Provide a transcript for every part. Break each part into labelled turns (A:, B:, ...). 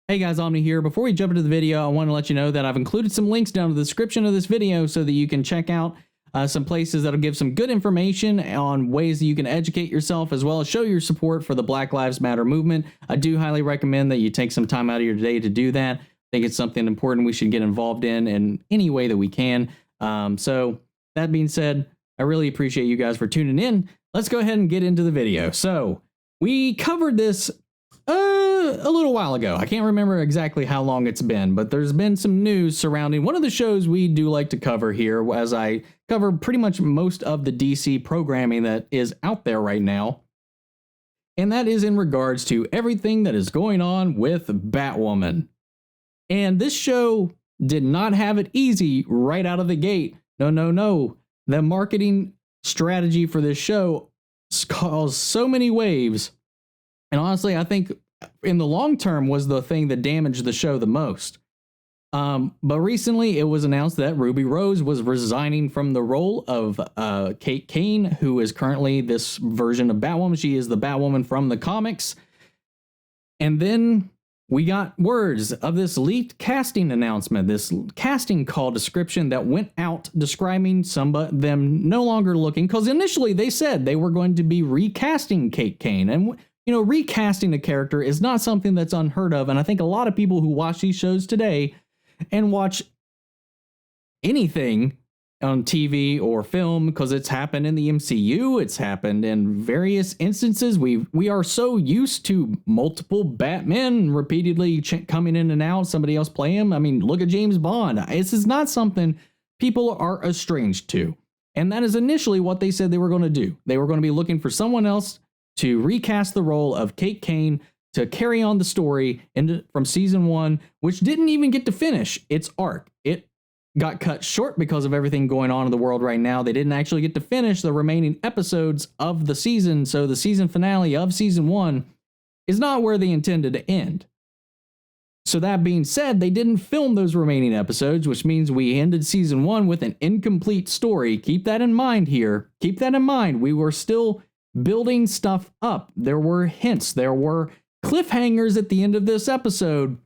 A: Hey guys, Omni here. Before we jump into the video, I want to let you know that I've included some links down in the description of this video so that you can check out some places that'll give some good information on ways that you can educate yourself as well as show your support for the Black Lives Matter movement. I do highly recommend that you take some time out of your day to do that. I think it's something important we should get involved in any way that we can. So that being said, I really appreciate you guys for tuning in. Let's go ahead and get into the video. So we covered this a little while ago. I can't remember exactly how long it's been, but there's been some news surrounding one of the shows we do like to cover here, as I cover pretty much most of the DC programming that is out there right now. And that is in regards to everything that is going on with Batwoman. And this show did not have it easy right out of the gate. No. The marketing strategy for this show caused so many waves. And honestly, I think in the long term was the thing that damaged the show the most. But recently it was announced that Ruby Rose was resigning from the role of Kate Kane, who is currently this version of Batwoman. She is the Batwoman from the comics. And then we got words of this leaked casting announcement, this casting call description that went out describing them no longer looking, because initially they said they were going to be recasting Kate Kane. And you know, recasting a character is not something that's unheard of, and I think a lot of people who watch these shows today and watch anything on TV or film, because it's happened in the MCU, it's happened in various instances. We are so used to multiple Batmen repeatedly coming in and out, somebody else play him. I mean, look at James Bond. This is not something people are estranged to, and that is initially what they said they were going to do. They were going to be looking for someone else to recast the role of Kate Kane to carry on the story from season 1, which didn't even get to finish its arc. It got cut short because of everything going on in the world right now. They didn't actually get to finish the remaining episodes of the season, so the season finale of season 1 is not where they intended to end. So that being said, they didn't film those remaining episodes, which means we ended season 1 with an incomplete story. Keep that in mind here. Keep that in mind. We were still building stuff up. There were hints, there were cliffhangers at the end of this episode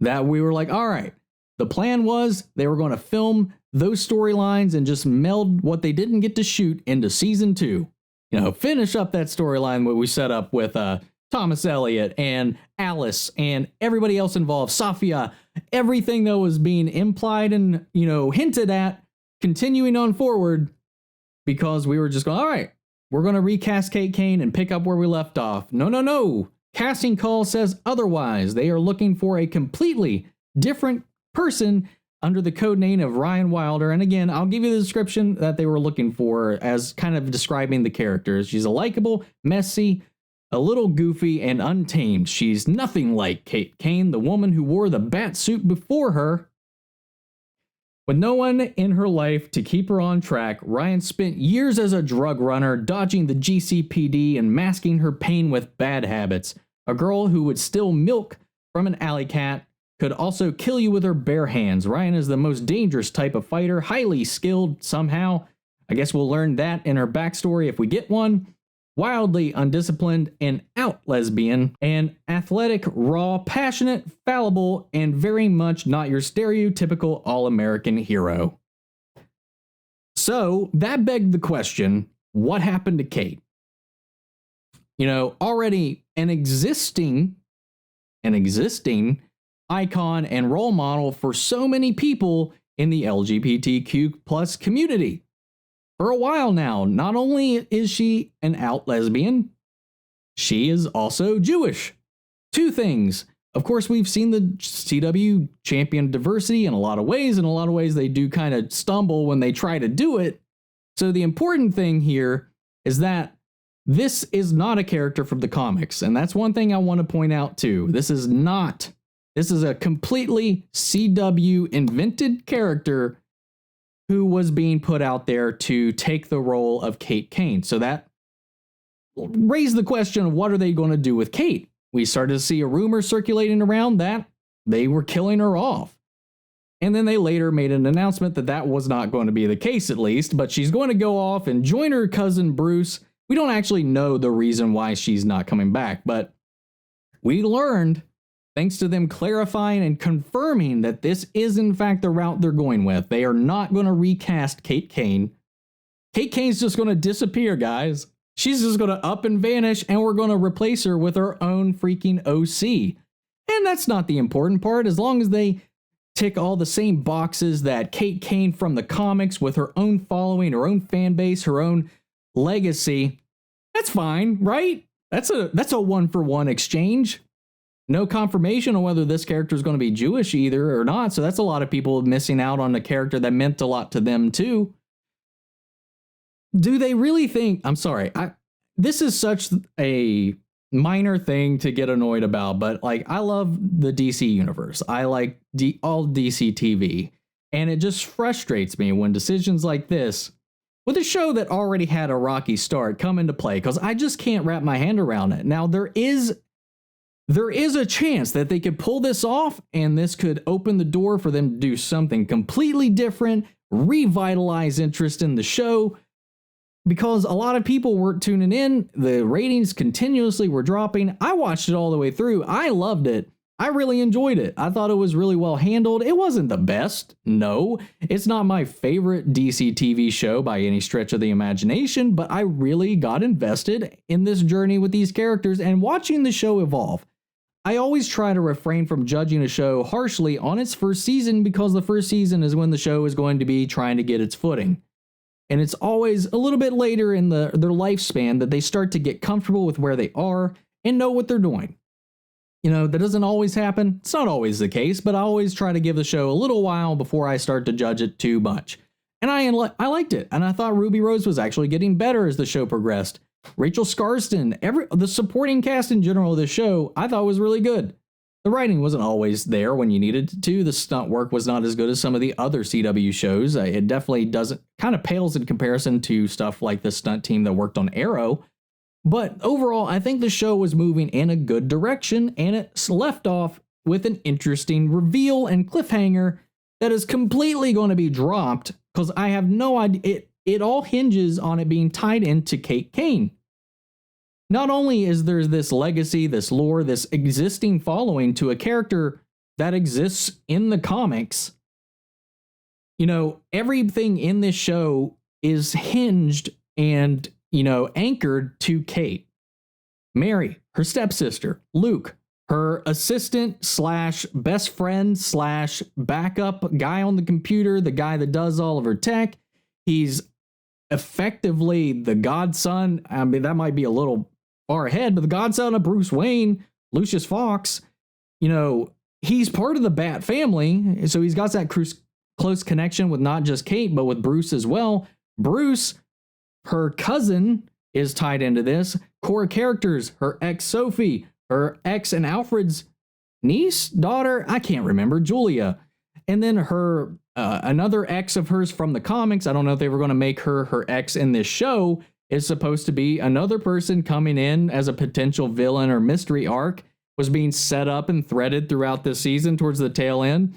A: that we were like, all right, the plan was they were going to film those storylines and just meld what they didn't get to shoot into season 2. You know, finish up that storyline what we set up with Thomas Elliott and Alice and everybody else involved, Safia, everything that was being implied and, you know, hinted at, continuing on forward, because we were just going, all right, we're going to recast Kate Kane and pick up where we left off. No. Casting call says otherwise. They are looking for a completely different person under the code name of Ryan Wilder. And again, I'll give you the description that they were looking for as kind of describing the characters. She's a likable, messy, a little goofy, and untamed. She's nothing like Kate Kane, the woman who wore the bat suit before her. With no one in her life to keep her on track, Ryan spent years as a drug runner, dodging the GCPD and masking her pain with bad habits. A girl who would steal milk from an alley cat could also kill you with her bare hands. Ryan is the most dangerous type of fighter, highly skilled somehow. I guess we'll learn that in her backstory if we get one. Wildly undisciplined and out lesbian, and athletic, raw, passionate, fallible, and very much not your stereotypical all-American hero. So that begged the question, what happened to Kate? You know, already an existing icon and role model for so many people in the LGBTQ plus community. For a while now, not only is she an out lesbian, she is also Jewish. Two things. Of course, we've seen the CW champion diversity in a lot of ways. In a lot of ways, they do kind of stumble when they try to do it. So the important thing here is that this is not a character from the comics. And that's one thing I want to point out too. This is a completely CW invented character who was being put out there to take the role of Kate Kane. So that raised the question of what are they going to do with Kate? We started to see a rumor circulating around that they were killing her off. And then they later made an announcement that that was not going to be the case, at least, but she's going to go off and join her cousin Bruce. We don't actually know the reason why she's not coming back, but we learned thanks to them clarifying and confirming that this is in fact the route they're going with. They are not going to recast Kate Kane. Kate Kane's just going to disappear, guys. She's just going to up and vanish, and we're going to replace her with our own freaking OC. And that's not the important part. As long as they tick all the same boxes that Kate Kane from the comics, with her own following, her own fan base, her own legacy, that's fine, right? That's a 1-for-1 exchange. No confirmation on whether this character is going to be Jewish either or not. So that's a lot of people missing out on a character that meant a lot to them too. Do they really think, I'm sorry, this is such a minor thing to get annoyed about, but like, I love the DC universe. I like all DC TV, and it just frustrates me when decisions like this, with a show that already had a rocky start, come into play, because I just can't wrap my hand around it. Now, there is a chance that they could pull this off, and this could open the door for them to do something completely different, revitalize interest in the show, because a lot of people weren't tuning in. The ratings continuously were dropping. I watched it all the way through. I loved it. I really enjoyed it. I thought it was really well handled. It wasn't the best. No, it's not my favorite DC TV show by any stretch of the imagination, but I really got invested in this journey with these characters and watching the show evolve. I always try to refrain from judging a show harshly on its first season, because the first season is when the show is going to be trying to get its footing. And it's always a little bit later in their lifespan that they start to get comfortable with where they are and know what they're doing. You know, that doesn't always happen. It's not always the case, but I always try to give the show a little while before I start to judge it too much. And I liked it, and I thought Ruby Rose was actually getting better as the show progressed. Rachel Skarsten, the supporting cast in general of the show, I thought was really good. The writing wasn't always there when you needed it to. The stunt work was not as good as some of the other CW shows. It definitely kind of pales in comparison to stuff like the stunt team that worked on Arrow. But overall, I think the show was moving in a good direction, and it left off with an interesting reveal and cliffhanger that is completely going to be dropped, because I have no idea. It all hinges on it being tied into Kate Kane. Not only is there this legacy, this lore, this existing following to a character that exists in the comics, you know, everything in this show is hinged and, you know, anchored to Kate. Mary, her stepsister, Luke, her assistant slash best friend slash backup guy on the computer, the guy that does all of her tech. He's effectively the godson. I mean, that might be a little far ahead, but the godson of Bruce Wayne, Lucius Fox, you know, he's part of the Bat family. So he's got that close connection with not just Kate, but with Bruce as well. Bruce, her cousin, is tied into this. Core characters, her ex Sophie, her ex and Alfred's niece, daughter, I can't remember, Julia. And then her, another ex of hers from the comics, I don't know if they were going to make her ex in this show, is supposed to be another person coming in as a potential villain or mystery arc, was being set up and threaded throughout this season towards the tail end.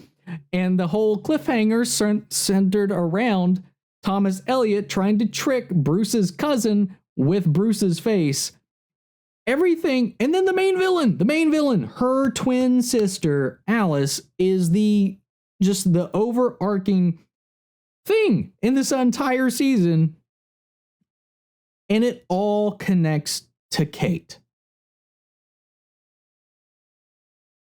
A: And the whole cliffhanger centered around Thomas Elliot trying to trick Bruce's cousin with Bruce's face. Everything. And then the main villain, her twin sister, Alice, is just the overarching thing in this entire season. And it all connects to Kate.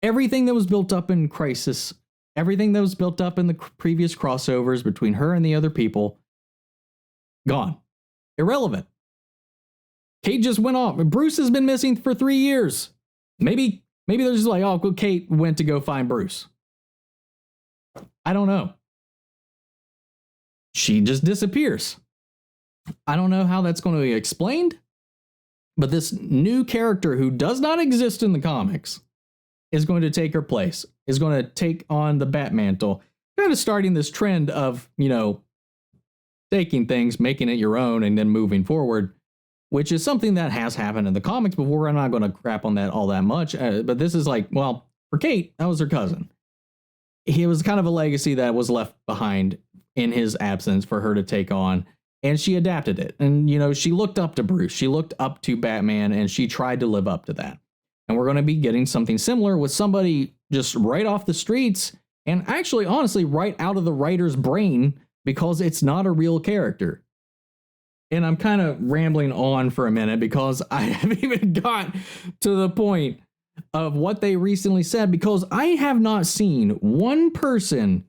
A: Everything that was built up in Crisis, everything that was built up in the previous crossovers between her and the other people, gone. Irrelevant. Kate just went off. Bruce has been missing for 3 years. Maybe they're just like, oh, Kate went to go find Bruce. I don't know. She just disappears. I don't know how that's going to be explained, but this new character who does not exist in the comics is going to take her place, is going to take on the Bat mantle, kind of starting this trend of, you know, taking things, making it your own, and then moving forward, which is something that has happened in the comics before. I'm not going to crap on that all that much, but this is like, well, for Kate, that was her cousin. He was kind of a legacy that was left behind in his absence for her to take on. And she adapted it. And, you know, she looked up to Bruce. She looked up to Batman, and she tried to live up to that. And we're going to be getting something similar with somebody just right off the streets and actually, honestly, right out of the writer's brain because it's not a real character. And I'm kind of rambling on for a minute because I haven't even got to the point of what they recently said, because I have not seen one person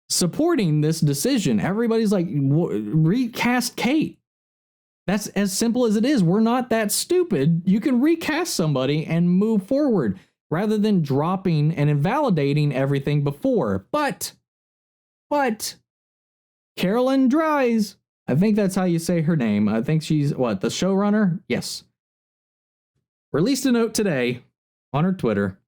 A: supporting this decision. Everybody's like, recast Kate. That's as simple as it is. We're not that stupid. You can recast somebody and move forward rather than dropping and invalidating everything before. But Carolyn Dries, I think that's how you say her name. I think she's, what, the showrunner? Yes. Released a note today on her Twitter.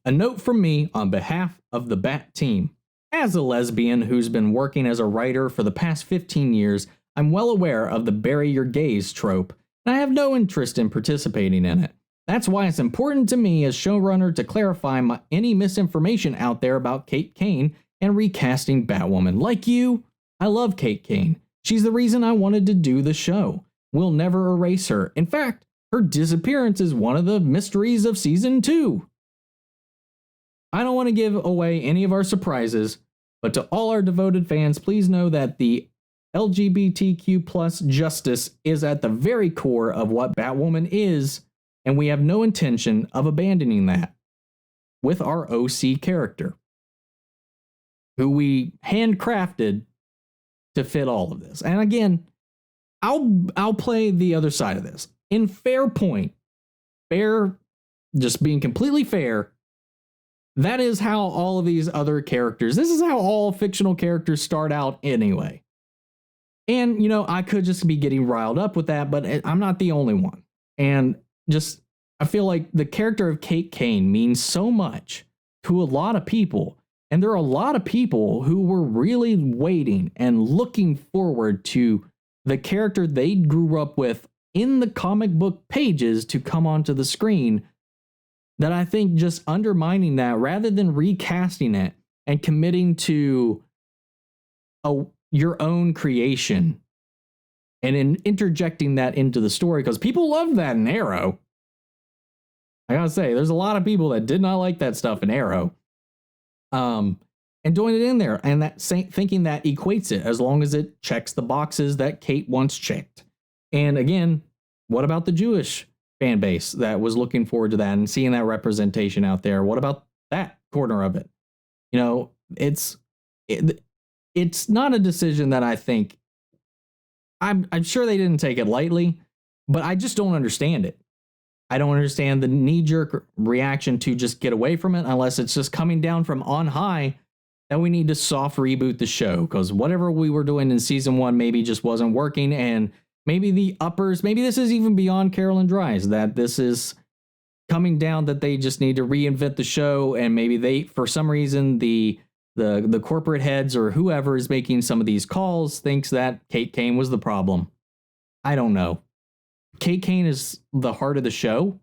A: A note from me on behalf of the Bat team. As a lesbian who's been working as a writer for the past 15 years, I'm well aware of the bury your gays trope, and I have no interest in participating in it. That's why it's important to me as showrunner to clarify any misinformation out there about Kate Kane and recasting Batwoman. Like you, I love Kate Kane. She's the reason I wanted to do the show. We'll never erase her. In fact, her disappearance is one of the mysteries of season 2. I don't want to give away any of our surprises, but to all our devoted fans, please know that the LGBTQ plus justice is at the very core of what Batwoman is, and we have no intention of abandoning that with our OC character, who we handcrafted to fit all of this. And again, I'll play the other side of this. In fair point, just being completely fair, that is how all of these other characters, this is how all fictional characters start out anyway. And, you know, I could just be getting riled up with that, but I'm not the only one. And just, I feel like the character of Kate Kane means so much to a lot of people. And there are a lot of people who were really waiting and looking forward to the character they grew up with in the comic book pages to come onto the screen, that I think just undermining that rather than recasting it and committing to your own creation and interjecting that into the story, because people love that in Arrow. I gotta say, there's a lot of people that did not like that stuff in Arrow. And doing it in there and that thinking that equates it as long as it checks the boxes that Kate once checked. And again, what about the Jewish fan base that was looking forward to that and seeing that representation out there? What about that corner of it? You know, it's not a decision that I think, I'm sure they didn't take it lightly, but I just don't understand it. I don't understand the knee-jerk reaction to just get away from it unless it's just coming down from on high that we need to soft reboot the show, because whatever we were doing in season 1 maybe just wasn't working, and maybe the uppers, maybe this is even beyond Carolyn Dries, that this is coming down that they just need to reinvent the show, and maybe they, for some reason, the corporate heads or whoever is making some of these calls thinks that Kate Kane was the problem. I don't know. Kate Kane is the heart of the show,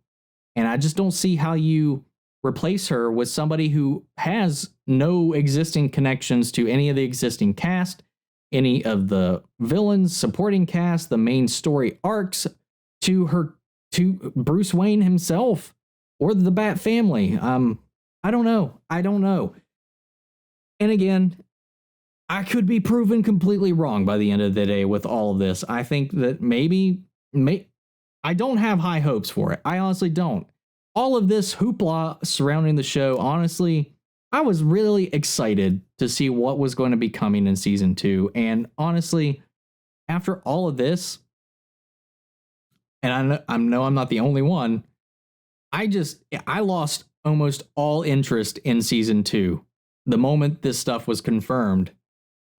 A: and I just don't see how you replace her with somebody who has no existing connections to any of the existing cast, any of the villains, supporting cast, the main story arcs, to Bruce Wayne himself or the Bat family. I don't know. And again, I could be proven completely wrong by the end of the day with all of this. I think that maybe I don't have high hopes for it. I honestly don't. All of this hoopla surrounding the show, honestly, I was really excited to see what was going to be coming in season 2. And honestly, after all of this, and I know I'm not the only one, I lost almost all interest in season 2 the moment this stuff was confirmed,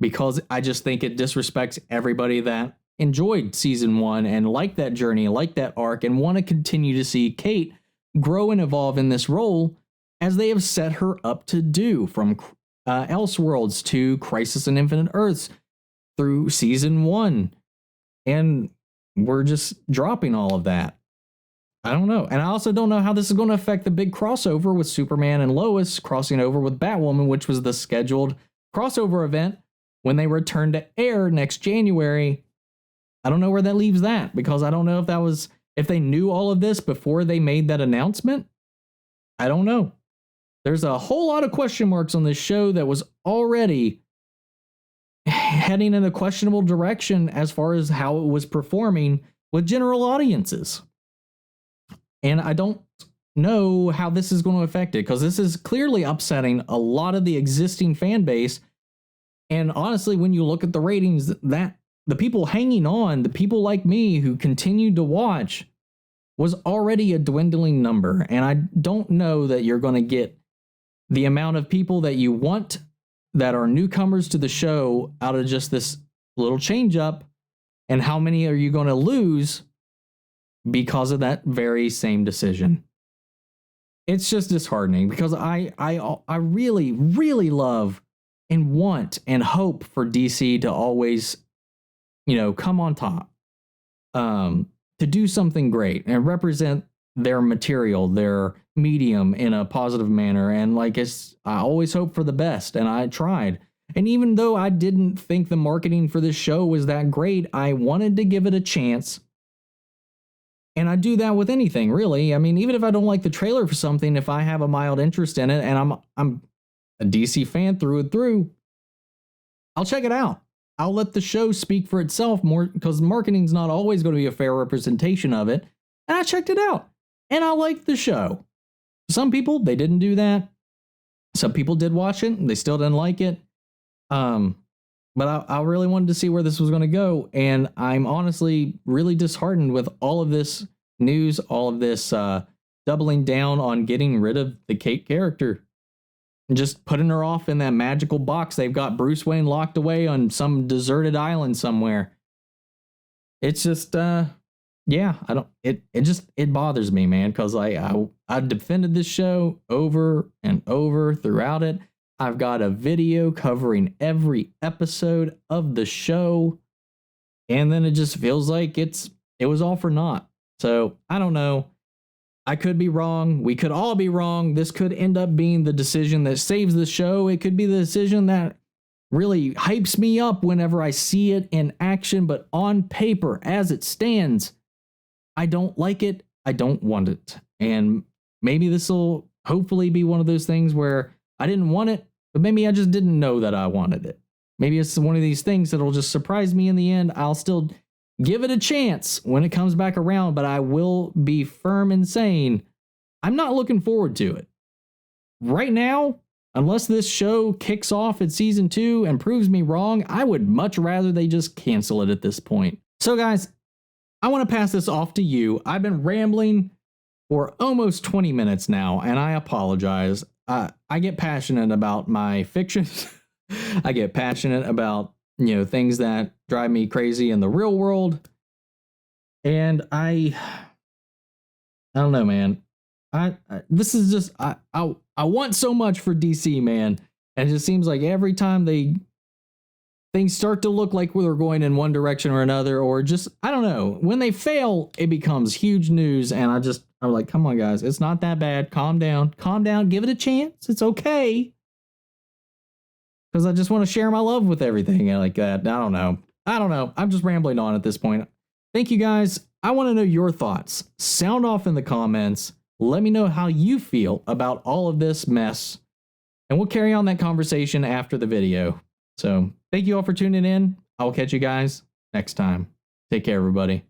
A: because I just think it disrespects everybody that enjoyed season 1 and liked that journey, liked that arc, and want to continue to see Kate grow and evolve in this role as they have set her up to do, from Elseworlds to Crisis on Infinite Earths through season 1. And we're just dropping all of that. I don't know. And I also don't know how this is going to affect the big crossover with Superman and Lois crossing over with Batwoman, which was the scheduled crossover event when they return to air next January. I don't know where that leaves that, because I don't know if that was if they knew all of this before they made that announcement, I don't know. There's a whole lot of question marks on this show that was already heading in a questionable direction as far as how it was performing with general audiences. And I don't know how this is going to affect it, because this is clearly upsetting a lot of the existing fan base. And honestly, when you look at the ratings, that the people hanging on, the people like me who continued to watch, was already a dwindling number. And I don't know that you're going to get the amount of people that you want that are newcomers to the show out of just this little change up. And how many are you going to lose because of that very same decision? It's just disheartening, because I really, really love and want and hope for DC to always, come on top, to do something great and represent their material, their medium in a positive manner. And I always hope for the best, and I tried. And even though I didn't think the marketing for this show was that great, I wanted to give it a chance. And I do that with anything, really. I mean, even if I don't like the trailer for something, if I have a mild interest in it and I'm a DC fan through and through, I'll check it out. I'll let the show speak for itself more, because marketing's not always going to be a fair representation of it. And I checked it out, and I liked the show. Some people, they didn't do that. Some people did watch it, and they still didn't like it. But I really wanted to see where this was going to go, and I'm honestly really disheartened with all of this news, all of this doubling down on getting rid of the Kate character and just putting her off in that magical box. They've got Bruce Wayne locked away on some deserted island somewhere. It's just, it bothers me, man, because I defended this show over and over throughout it. I've got a video covering every episode of the show, and then it just feels like it was all for naught. So I don't know. I could be wrong. We could all be wrong. This could end up being the decision that saves the show. It could be the decision that really hypes me up whenever I see it in action, but on paper, as it stands, I don't like it. I don't want it. And maybe this will hopefully be one of those things where I didn't want it, but maybe I just didn't know that I wanted it. Maybe it's one of these things that'll just surprise me in the end. I'll still give it a chance when it comes back around, but I will be firm in saying I'm not looking forward to it. Right now, unless this show kicks off at season 2 and proves me wrong, I would much rather they just cancel it at this point. So guys, I want to pass this off to you. I've been rambling for almost 20 minutes now, and I apologize. I get passionate about my fiction. I get passionate about, things that drive me crazy in the real world. And I don't know, man. This is just, I want so much for DC, man. And it just seems like every time things start to look like they're going in one direction or another, or just, I don't know, when they fail, it becomes huge news. And I'm like, come on, guys, it's not that bad. Calm down, give it a chance. It's okay. Because I just want to share my love with everything like that. I don't know. I'm just rambling on at this point. Thank you, guys. I want to know your thoughts. Sound off in the comments. Let me know how you feel about all of this mess. And we'll carry on that conversation after the video. So thank you all for tuning in. I'll catch you guys next time. Take care, everybody.